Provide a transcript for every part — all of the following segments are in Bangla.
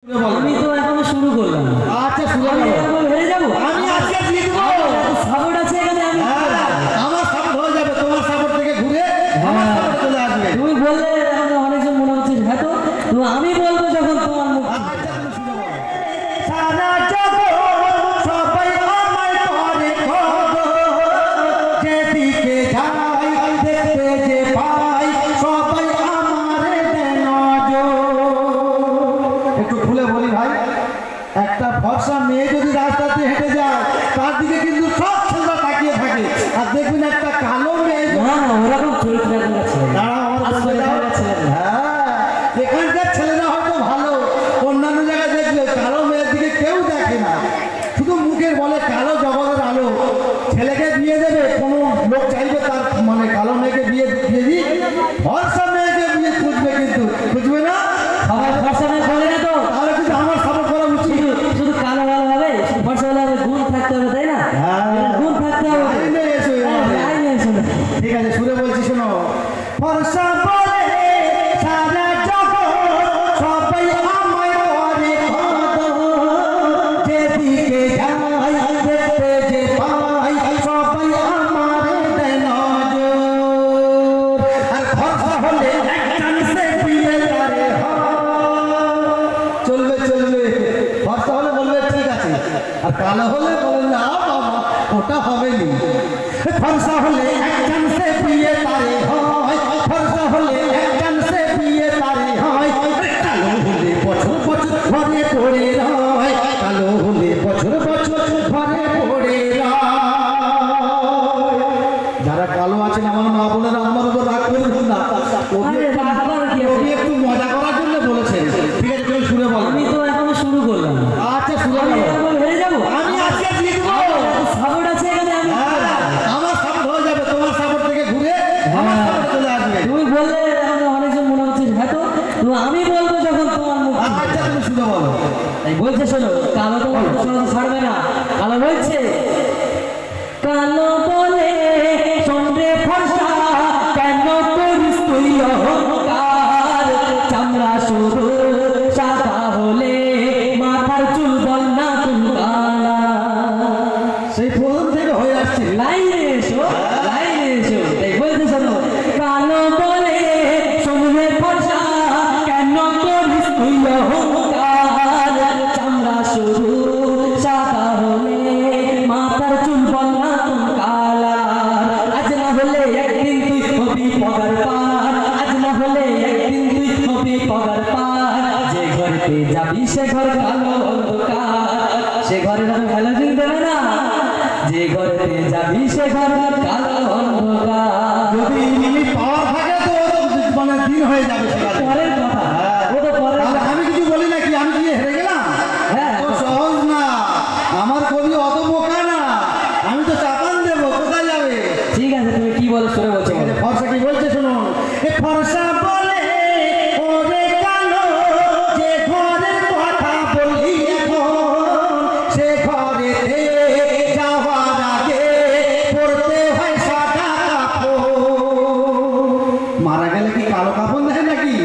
আমি তো এখনো শুরু করলাম। আচ্ছা শুরু আমি করো। এরকম হেরে যাবো? আমি আজকে দিয়ে দেবো। সাপোর্ট আছে এখানে, আমি আমার সাপোর্ট হয়ে যাবে, তোমার সাপোর্ট থেকে ঘুরে আমার সাপোর্ট চলে আসবে। তুমি বললে এখন অনেকজন মনে হচ্ছে হ্যাঁ, তো আমি বলবো যখন তোমার মুখ আচ্ছা তুমি শুনে বলো। সারা জগৎ সবাই আমায় করে খবর, যেদিকে যাই দেখতে যে পাই সবাই আমারে দেয় নজর। একটু খুলে বলি ভাই, একটা ফর্সা মেয়ে যদি রাস্তাতে হেঁটে যায় তার দিকে কিন্তু সব ছেলেরা তাকিয়ে থাকে, আর দেখবেন একটা কালো মেয়ে না ওরকম চরিত্র এখনকার ছেলে না। দাঁড়াও, আমার আজ বলতে দাও। এখনকার ছেলে না। হ্যাঁ, এখানকার ছেলেরা হয়তো ভালো, অন্যান্য জায়গায় দেখলে কালো মেয়ের দিকে কেউ দেখে না, শুধু মুখের বলে কালো জগতের আলো। ছেলেকে বিয়ে দেবে কোনো লোক চাইবে তার মানে কালো মেয়েকে বিয়ে দিয়ে দিই, ফর্সা মেয়েকে বিয়ে খুঁজবে, কিন্তু খুঁজবে না। সবাই ফর্সা মেয়ে বলে না তো, তাহলে কিন্তু আমার সাপোর্ট করা উচিত। শুধু কালো ভালো হবে, শুধু ফর্সা ভালো হবে, গুণ থাকতে হবে, তাই না? গুণ থাকতে হবে। লাইনে এসো এবারে। লাইনে এসো না। ঠিক আছে, সুরে বলছি শোনো। ফর্সা বলে সারা জগৎ সবাই আমায় করে খবর, যেদিকে যাই দেখতে যে পাই সবাই আমারে দেয় নজর। আর ফর্সা হলে এক চান্সে বিয়ে করে চলবে চলবে, ফর্সা হলে বলবে ঠিক আছে, আর কালো হলে বলবে না বাবা ওটা হবে নি। ফর্সা হলে এক চান্সে বিয়ে তারে হয়, ফর্সা হলে এক চান্সে বিয়ে তারে হয়, কালো হলে বছর বছর ঘরে পড়ে রয়, কালো হলে বছর বছর ঘরে পড়ে রয়। যারা কালো আছেন আমার মা বোনেরা আমার উপর রাগ করবেন না, আরে রাগ করার কি আছে? কবি একটু মজা করার জন্য বলেছেন। ঠিক আছে তুমি শুনে বলো। আমি তো এখনো শুরু করলাম। আচ্ছা শুনে আমি বলো। এরকম হেরে যাবো? আমি আজকে দিয়ে দেবো। সাপোর্ট আছে এখানে, আমি আমার সাপোর্ট হয়ে যাবে, তোমার সাপোর্ট থেকে ঘুরে আমার সাপোর্ট চলে আসবে। তুমি বললে এখন অনেকজন মনে হচ্ছে হ্যাঁ, তো আমি বলবো যখন তোমার মুখ আচ্ছা তুমি শুনে বলো। এই বলছে শোনো, কালো তো সহজে ছাড়বে না। কালো বলছে, কালো বলে সন্ধ্যে ফর্সা কেন করিস তুই অহংকার, চামড়া সরু সাদা হলে মাথার চুল বল না তুমি কালা। সেই প্রথম থেকে হয়ে আসছে। লাইনে এসো, লাইনে এসো। এই বলতে শোনো, কালো বলে সন্ধ্যে ফর্সা কেন করিস তুই অহংকার, চামড়া সরু সাদা হলে মাথার চুল বল না তুমি কালা। আজ না হলে একদিন তুই হবি পগার পার, আজ না হলে একদিন তুই হবি পগার পার, যে ঘরেতে যাবি সে ঘর কালো অন্ধকার, সে ঘরে আমি হ্যালোজিন দেবে না, যে ঘরেতে যাবি সে ঘর কালো অন্ধকার। যদি মানে পাওয়ার থাকে তো মানে দিন হয়ে যাবে সেখানে। পরের কথা, ও তো পরের তাহলে কথা। আমি কিছু বলি নাকি, আমি কি হেরে গেলাম? হ্যাঁ। তো সহজ না, আমার কবি অত বোকা না, আমি তো চাপান দেবো, কোথায় যাবে? ঠিক আছে, তুমি কি বলো শুনে বলছো ঠিক আছে, বলো। ফর্সা কি বলছে শুনুন। এ ফর্সা বলে ওরে কালো, যে ঘরের কথা বলি এখন, সে ঘরেতে যাওয়ার আগে পড়তে হয় সাদা কাপড়। মারা গেলে কি কালো কাপড় দেয় নাকি?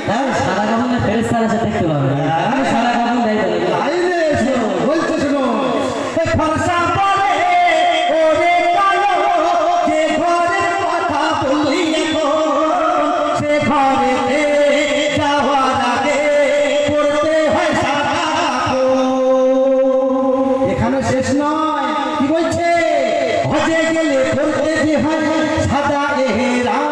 হ্যাঁ, সাদা কাপড়ে ফেরেশতারা সাথে দেখতে পাবে না। আমি সাদা কাপড় দেয় তাহলে। লাইনে এসো, বলছে শুনুন। এ ফর্সা বলে ওরে কালো, যে ঘরের কথা বলি এখন, সে ঘরেতে যাওয়ার আগে পড়তে হয় সাদা কাপড়। এখানে শেষ নয়, কি বলছে? হজে গেলে পড়তে যে হয় সাদা এহরাম।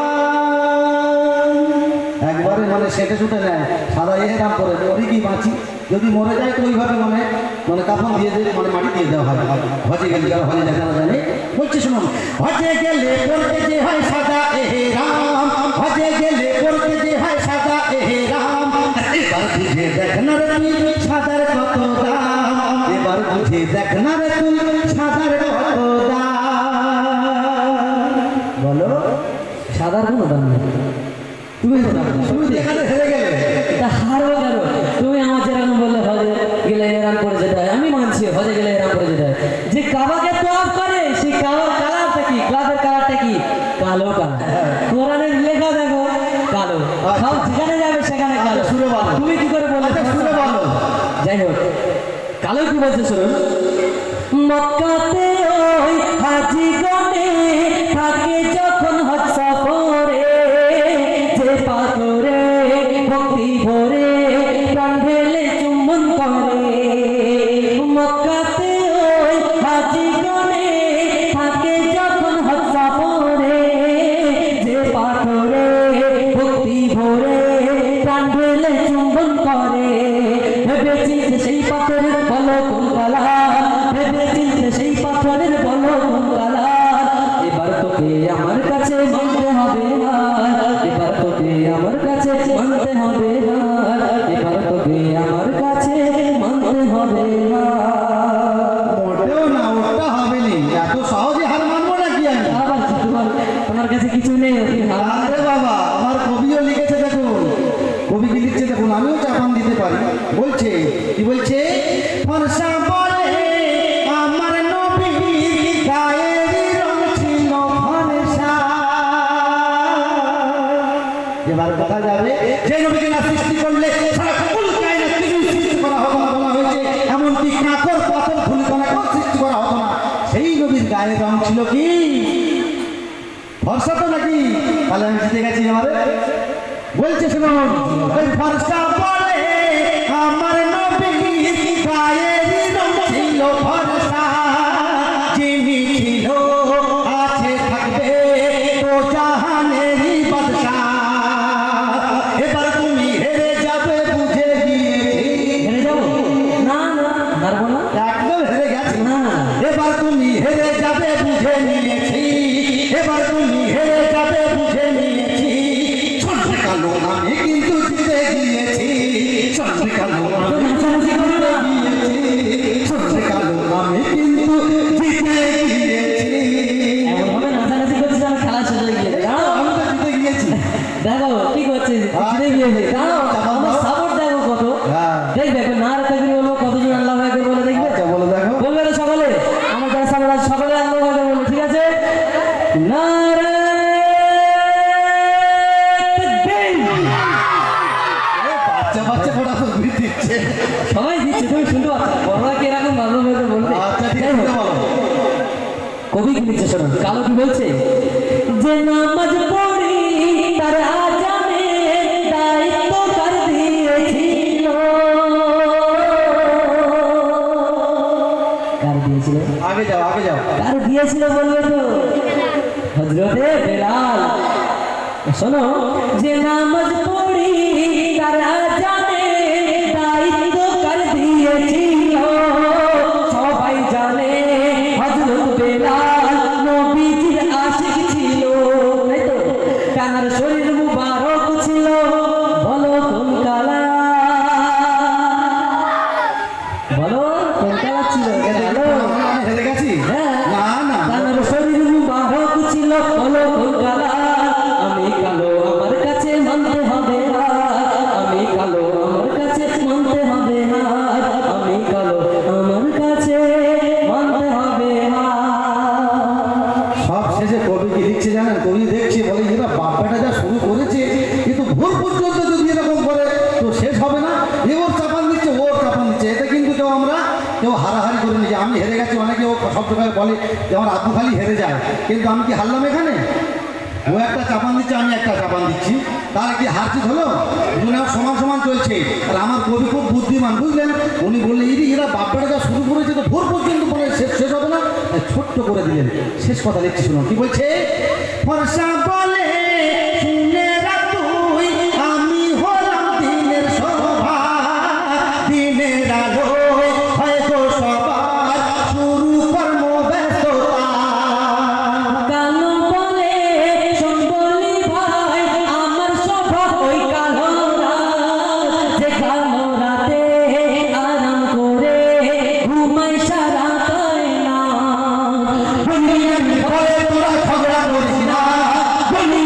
একবারে মানে সেটে ছুটে নেয়, সাদা এহরাম করে ওরই কি বাঁচি, যদি মরে যায় তো ওইভাবে মানে মানে কাপড় দিয়ে মানে মাটি দিয়ে দেওয়া হয়। হজে গেলে যারা হজে দেখা না জানে, বলছে শুনুন। হজে গেলে পড়তে যে হয় সাদা এহরাম, হজে গেলে পড়তে যে হয় সাদা এহরাম, এবার বুঝে দেখ না রে তুই সাদার কত দাম, এবার বুঝে দেখ না রে তুই সাদার কত দাম। বলো, সাদার কোনো দাম নেই। তুমি তো দাম নেই। তুমি এখানে হেরে গেলে। তা হারবো কেন? তুমি আমার যেরকম বললে হজে গেলে এরাম করে যেতে হয়, আমি মানছি হজে গেলে এরাম করে যেতে হয়। যে কাবাকে তোয়াফ করে সেই কাবার কালারটা কি, ক্লাবের কালারটা কি? কালো কালার। কোরআনের লেখা দেখো কালো, সব যেখানে যাবে সেখানে কালো। শুনে বলো। তুমি কি করে বললে? আচ্ছা শুনে বলো। যাই হোক, কালো কি বলছে শুনুন। মক্কাতে ওই হাজি গনে থাকে যখন হজ সফরে, যে পাথরে ভক্তি ভরে প্রাণ ঢেলে চুম্বন করে। মক্কাতে ওই হাজি গনে থাকে যখন হজ সফরে, যে পাথরে ভক্তি ভরে প্রাণ ঢেলে চুম্বন করে। ভেবে চিনতে সেই পাথরের বলো কোন কালার, ভেবে চিনতে সেই পাথরের বলো কোন কালার। এবার তোকে আমার কাছে মানতে হবে না, এবার তোকে আমার কাছে মানতে হবে না, এবার তোকে আমার কাছে মানতে হবে না। মোটেও না, ওটা হবে নি, এত সহজে হার মানবো নাকি আমি? আবার কি তোমার কাছে কিছু নেই? আরে বাবা, আমার কবিও লিখেছে দেখুন, কবি কি লিখছে দেখুন, আমিও চাপান দিতে পারি। বলছে কি বলছে, ফরসা বলে আমার নবীর গায়ের রং ছিল ফরসা। এবার কথা যাবে, যে নবীকে না সৃষ্টি করলে সারা কুল কায়নাত কিছুই সৃষ্টি করা হতো না, বলা হয়েছে এমনকি কাকর পাথর ধুলিকণাকেও সৃষ্টি করা হতো না। সেই নবীর গায়ের রং ছিল কি ফর্সা তো নাকি? তাহলে আমি জিতে গেছি এবারে। বলছে শুনুন, ওই ফর্সা বলে আমার নবীর গায়ের রং ছিল ফর্সা, যিনি ছিল আছে থাকবে তো জাহানেরই বাদশা। এবার তুমি হেরে যাবে বুঝে গিয়েছি। হেরে যাবো না, না হারবো না, একদম হেরে গেছে না। এবার তুমি হেরে যাবে বুঝে নিয়েছি, এবার তুমি হেরে যাবে বুঝে নিয়েছি। চন্দ্রে কালো আমি কিন্তু জিতে গিয়েছি, চন্দ্রে কালো তো আমি নাচানাচি করো না। গিয়েছি, চন্দ্রে কালো আমি কিন্তু জিতে গিয়েছি। এমনভাবে নাচানাচি করছিস আমি খেলা শেষ হয়ে গিয়েছে। দাঁড়াও, আমি তো জিতে গিয়েছি। দেখো কি করছিস, জিতে গিয়েছে। দাঁড়াও, আমার সাপোর্ট দেখো কত। হ্যাঁ। দেখবে এখন না রাখতে বলবো কতজন আল্লাহ ভাইকে বলে দেখবে। আচ্ছা বলো দেখো। বলবে তো সকলে, আমার যারা সামনে আছে সকলে আল্লাহ ভাইকে বলবে, ঠিক আছে? নারে তাকবীর। বাচ্চা বাচ্চা ওরা তো ঘুরে দিচ্ছে। সবাই দিচ্ছে, তুমি শুনতে পাচ্ছ? বড়রা কি এরকম ভালো ভাবে বলবে? আচ্ছা ঠিক যাই আছে হোক, বলো। কবি কি লিখছে শোনো, কালো কি বলছে, যে নামাজ পড়ি তার আজানে দায়িত্ব কার দিয়েছিল, কার দিয়েছিল, আগে যাও আগে যাও। কার দিয়েছিল বলবে তো? হযরতে বেলাল। শোনো, যে নামাজ পড়ি তার আজানে দায়িত্ব কার দিয়েছিল, সবাই জানে হযরত বেলাল নবীজির আশিক ছিল, তাই তো? কানার শরীর মুবারক ছিল, বলো কোন কালা, বলো কোন কালা ছিল? কালো। আমি হেরে গেছি? হ্যাঁ। না না, কানার শরীর মুবারক ছিল, বলো কোন কালা। আমি কালো, আমার কাছে মানতে হবে না, আমি কালো, আমার কাছে মানতে হবে না, আমি কালো, আমার কাছে মানতে হবে না। সব শেষে কবি কি লিখছে জানেন? কবি দেখছে, বলে এরা বাপ্পাটা যা শুরু করেছে, কিন্তু ভোর পর্যন্ত যদি এরকম করে তো শেষ হবে না। এ ওর চাপান দিচ্ছে, ওর চাপান দিচ্ছে, এতে কিন্তু কেউ হারাহারি করে নিচ্ছে। আমি হেরে গেছি, অনেকে ও শব্দ করে বলে যে আমার আব্বু খালি হেরে যায়, কিন্তু আমি কি হারলাম এখানে? ও একটা চাপান দিচ্ছে, আমি একটা চাপান দিচ্ছি, তার কি হার জিত হলো? দুজনে সমান সমান চলছে। আর আমার কবি খুব বুদ্ধিমান, বুঝলেন? উনি বললেন এরা বাপ্পাটা যা শুরু করেছে তো ভোর পর্যন্ত পরে শেষ হবে না, তাই ছোট্ট করে দিলেন। শেষ কথা লিখছি শুনুন, কি বলছে, ফরসা বলে শুনে রাখ তুই, আমি হলাম দিনের শোভা, দিনের আলো হয়তো সবার শুরু কর্ম ব্যস্ততা। কালো বলে শোন বলি ভাই, আমার স্বভাব ওই কালো রাত, যে কালো রাতে আরাম করে ঘুমাই সারা কায়নাত। দুনিয়ার ভয়ে তোরা ঝগড়া করিস না, দুনিয়ার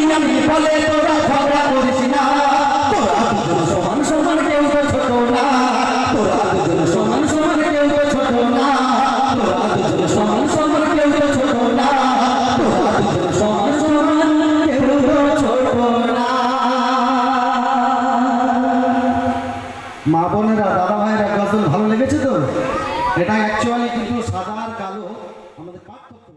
এটা অ্যাকচুয়ালি কিন্তু সাদা আর কালো আমাদের পার্থক্য